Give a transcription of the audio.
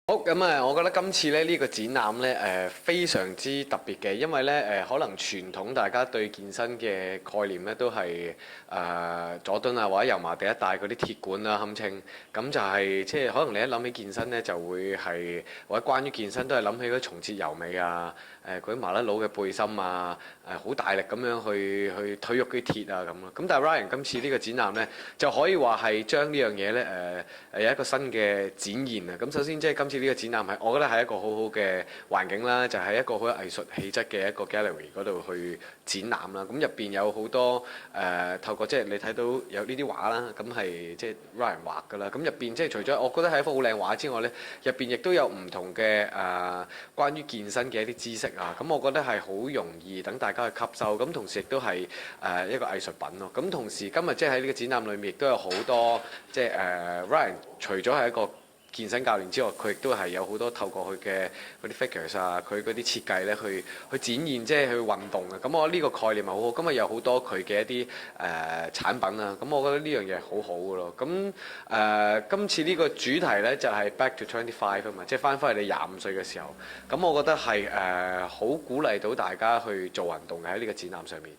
好咁啊！我覺得今次咧呢個展覽咧非常之特別嘅，因為咧可能傳統大家對健身嘅概念咧都係佐敦啊或者油麻地一帶嗰啲鐵館啦堪稱，咁就係即係可能你一諗起健身咧就會係或者關於健身都係諗起嗰啲松節油味啊嗰啲麻甩佬嘅背心啊好大力咁樣去推喐啲鐵啊咁咯。咁但係 Ryan 今次呢個展覽咧就可以話係將呢樣嘢咧有一個新嘅展現啊！咁首先即係今次呢個展覽係，我覺得係一個好好嘅環境啦，就係一個好有藝術氣質嘅一個 gallery 嗰度去展覽啦。咁入邊有好多透過即係你睇到有呢啲畫啦，咁係即係 Ryan 畫㗎啦。咁入邊即係除咗我覺得係一幅好靚畫之外咧，入邊亦都有唔同嘅關於健身嘅一啲知識啊。咁我覺得係好容易等大家去吸收，咁同時亦都係一個藝術品咯。咁同時今日即係喺呢個展覽裏面亦都有好多即係Ryan 除咗係一個健身教練之外，佢亦都係有好多透過佢嘅嗰啲 figures 啊，佢嗰啲設計咧，去展現即係去運動啊。咁我覺得呢個概念係好好。今日有好多佢嘅一啲產品啊，咁我覺得呢樣嘢係好好嘅咯。咁今次呢個主題咧就係 Back to 25啊嘛，即係翻返去你25歲嘅時候。咁我覺得係好鼓勵到大家去做運動嘅喺呢個展覽上面。